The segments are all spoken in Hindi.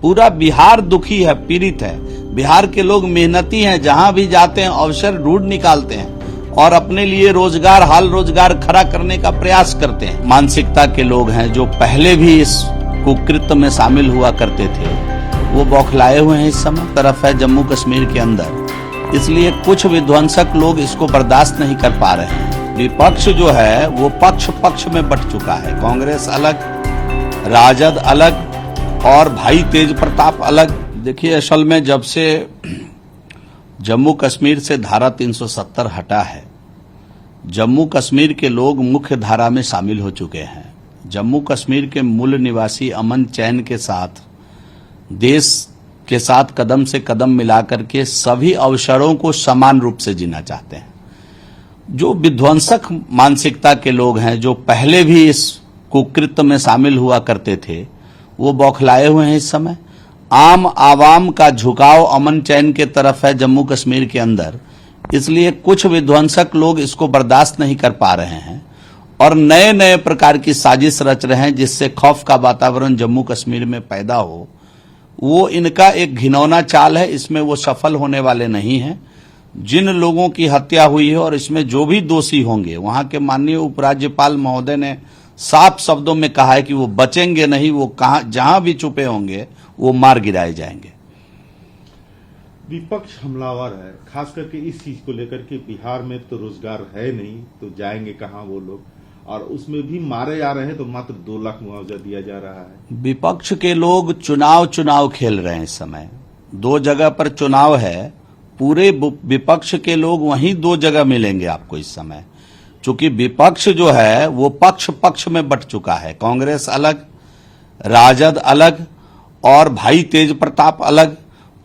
पूरा बिहार दुखी है, पीड़ित है। बिहार के लोग मेहनती हैं, जहां भी जाते हैं अवसर ढूंढ निकालते हैं और अपने लिए रोजगार, हाल रोजगार खड़ा करने का प्रयास करते हैं। मानसिकता के लोग हैं जो पहले भी इस कुकृत्य में शामिल हुआ करते थे, वो बौखलाए हुए हैं। इस समय तरफ है जम्मू कश्मीर के अंदर, इसलिए कुछ विध्वंसक लोग इसको बर्दाश्त नहीं कर पा रहे हैं। विपक्ष जो है वो पक्ष पक्ष में बट चुका है। कांग्रेस अलग, राजद अलग और भाई तेज प्रताप अलग। देखिए, असल में जब से जम्मू कश्मीर से धारा 370 हटा है, जम्मू कश्मीर के लोग मुख्य धारा में शामिल हो चुके हैं। जम्मू कश्मीर के मूल निवासी अमन चैन के साथ, देश के साथ कदम से कदम मिलाकर के सभी अवसरों को समान रूप से जीना चाहते हैं। जो विध्वंसक मानसिकता के लोग हैं जो पहले भी इस कुकृत्य में शामिल हुआ करते थे, वो बौखलाए हुए हैं। इस समय आम आवाम का झुकाव अमन चैन के तरफ है जम्मू कश्मीर के अंदर, इसलिए कुछ विध्वंसक लोग इसको बर्दाश्त नहीं कर पा रहे हैं और नए नए प्रकार की साजिश रच रहे हैं जिससे खौफ का वातावरण जम्मू कश्मीर में पैदा हो। वो इनका एक घिनौना चाल है, इसमें वो सफल होने वाले नहीं हैं। जिन लोगों की हत्या हुई है और इसमें जो भी दोषी होंगे, वहां के माननीय उपराज्यपाल महोदय ने साफ शब्दों में कहा है कि वो बचेंगे नहीं, वो जहां भी छुपे होंगे वो मार गिराए जाएंगे। विपक्ष हमलावर है, खास करके इस चीज को लेकर के बिहार में तो रोजगार है नहीं, तो जाएंगे कहां वो लोग, और उसमें भी मारे जा रहे हैं तो मात्र 2 लाख मुआवजा दिया जा रहा है। विपक्ष के लोग चुनाव खेल रहे हैं। इस समय 2 जगह पर चुनाव है, पूरे विपक्ष के लोग वहीं 2 जगह मिलेंगे आपको इस समय। चूंकि विपक्ष जो है वो पक्ष पक्ष में बट चुका है। कांग्रेस अलग, राजद अलग और भाई तेज प्रताप अलग।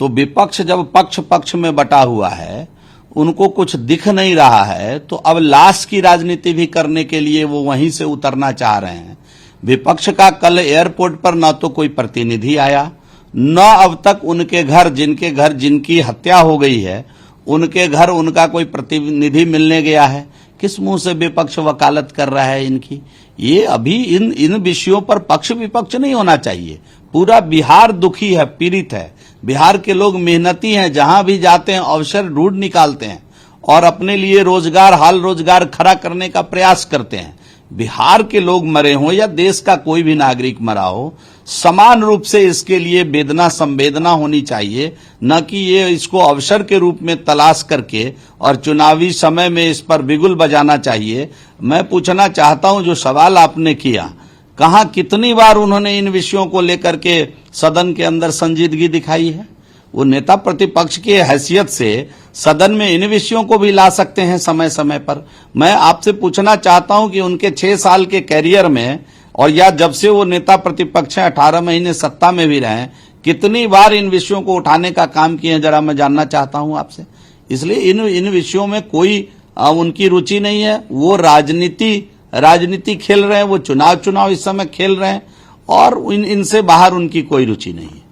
तो विपक्ष जब पक्ष पक्ष में बटा हुआ है, उनको कुछ दिख नहीं रहा है, तो अब लाश की राजनीति भी करने के लिए वो वहीं से उतरना चाह रहे हैं। विपक्ष का कल एयरपोर्ट पर न तो कोई प्रतिनिधि आया, न अब तक उनके घर, जिनकी हत्या हो गई है, उनके घर उनका कोई प्रतिनिधि मिलने गया है। किस मुंह से विपक्ष वकालत कर रहा है इनकी? ये अभी इन विषयों पर पक्ष विपक्ष नहीं होना चाहिए। पूरा बिहार दुखी है, पीड़ित है। बिहार के लोग मेहनती हैं, जहां भी जाते हैं अवसर ढूंढ निकालते हैं और अपने लिए रोजगार, हाल रोजगार खड़ा करने का प्रयास करते हैं। बिहार के लोग मरे हों या देश का कोई भी नागरिक मरा हो, समान रूप से इसके लिए वेदना संवेदना होनी चाहिए, न कि ये इसको अवसर के रूप में तलाश करके और चुनावी समय में इस पर बिगुल बजाना चाहिए। मैं पूछना चाहता हूं, जो सवाल आपने किया, कहां कितनी बार उन्होंने इन विषयों को लेकर के सदन के अंदर संजीदगी दिखाई है? वो नेता प्रतिपक्ष की हैसियत से सदन में इन विषयों को भी ला सकते हैं समय समय पर। मैं आपसे पूछना चाहता हूं कि उनके 6 साल के कैरियर में, और या जब से वो नेता प्रतिपक्ष हैं, 18 महीने सत्ता में भी रहे, कितनी बार इन विषयों को उठाने का काम किए हैं, जरा मैं जानना चाहता हूं आपसे। इसलिए इन विषयों में कोई उनकी रुचि नहीं है। वो राजनीति खेल रहे हैं, वो चुनाव इस समय खेल रहे हैं और इनसे बाहर उनकी कोई रुचि नहीं है।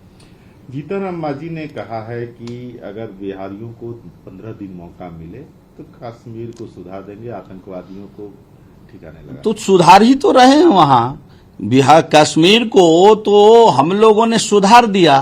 जीतन राम मांझी ने कहा है कि अगर बिहारियों को 15 दिन मौका मिले तो कश्मीर को सुधार देंगे, आतंकवादियों को ठिकाने लगा। तो सुधार ही तो रहे हैं वहां। बिहार कश्मीर को तो हम लोगों ने सुधार दिया।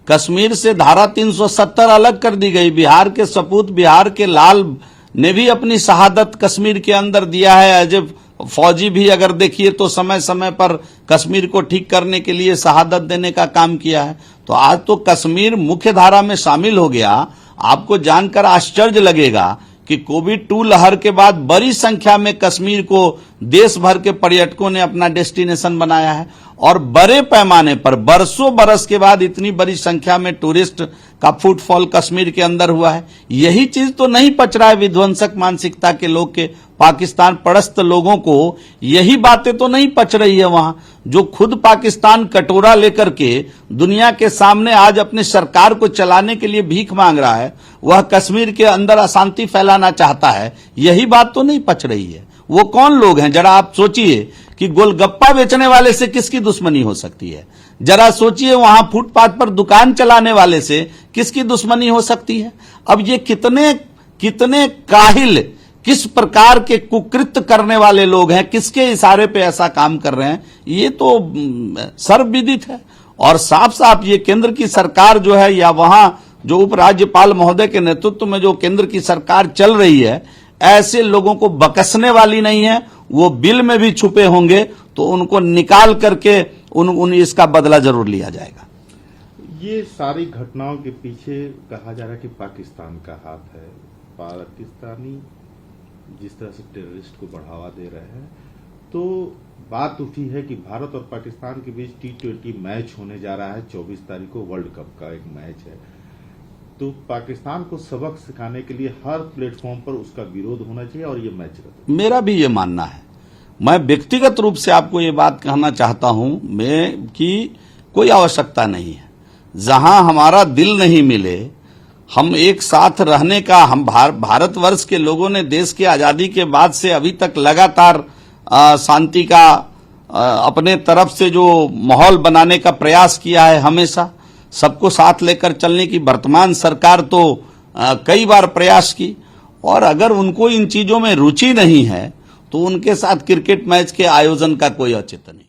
कश्मीर से धारा 370 अलग कर दी गई। बिहार के सपूत, बिहार के लाल ने भी अपनी शहादत कश्मीर के अंदर दिया है। एज फौजी भी अगर देखिए तो समय समय पर कश्मीर को ठीक करने के लिए शहादत देने का काम किया है। तो आज तो कश्मीर मुख्य धारा में शामिल हो गया। आपको जानकर आश्चर्य लगेगा कि कोविड-2 लहर के बाद बड़ी संख्या में कश्मीर को देश भर के पर्यटकों ने अपना डेस्टिनेशन बनाया है और बड़े पैमाने पर बरसों बरस के बाद इतनी बड़ी संख्या में टूरिस्ट का फुटफॉल कश्मीर के अंदर हुआ है। यही चीज तो नहीं पच रहा है विध्वंसक मानसिकता के लोग के, पाकिस्तान परस्त लोगों को यही बातें तो नहीं पच रही है वहां। जो खुद पाकिस्तान कटोरा लेकर के दुनिया के सामने आज अपनी सरकार को चलाने के लिए भीख मांग रहा है, वह कश्मीर के अंदर अशांति फैलाना चाहता है। यही बात तो नहीं पच रही है। वो कौन लोग हैं, जरा आप सोचिए कि गोलगप्पा बेचने वाले से किसकी दुश्मनी हो सकती है? जरा सोचिए वहां फुटपाथ पर दुकान चलाने वाले से किसकी दुश्मनी हो सकती है? अब ये कितने काहिल, किस प्रकार के कुकृत्य करने वाले लोग हैं, किसके इशारे पे ऐसा काम कर रहे हैं, ये तो सर्वविदित है। और साफ साफ ये केंद्र की सरकार जो है या वहां जो उपराज्यपाल महोदय के नेतृत्व में जो केंद्र की सरकार चल रही है, ऐसे लोगों को बकसने वाली नहीं है। वो बिल में भी छुपे होंगे तो उनको निकाल करके उन इसका बदला जरूर लिया जाएगा। ये सारी घटनाओं के पीछे कहा जा रहा है कि पाकिस्तान का हाथ है। पाकिस्तानी जिस तरह से टेररिस्ट को बढ़ावा दे रहे हैं, तो बात उठी है कि भारत और पाकिस्तान के बीच T20 मैच होने जा रहा है। 24 तारीख को वर्ल्ड कप का एक मैच है। तो पाकिस्तान को सबक सिखाने के लिए हर प्लेटफॉर्म पर उसका विरोध होना चाहिए और ये मैच रद्द। मेरा भी ये मानना है। मैं व्यक्तिगत रूप से आपको ये बात कहना चाहता हूं मैं कि कोई आवश्यकता नहीं है। जहां हमारा दिल नहीं मिले, हम एक साथ रहने का, हम भारतवर्ष के लोगों ने देश की आजादी के बाद से अभी तक लगातार शांति का अपने तरफ से जो माहौल बनाने का प्रयास किया है, हमेशा सबको साथ लेकर चलने की वर्तमान सरकार तो कई बार प्रयास की। और अगर उनको इन चीजों में रुचि नहीं है तो उनके साथ क्रिकेट मैच के आयोजन का कोई औचित्य नहीं।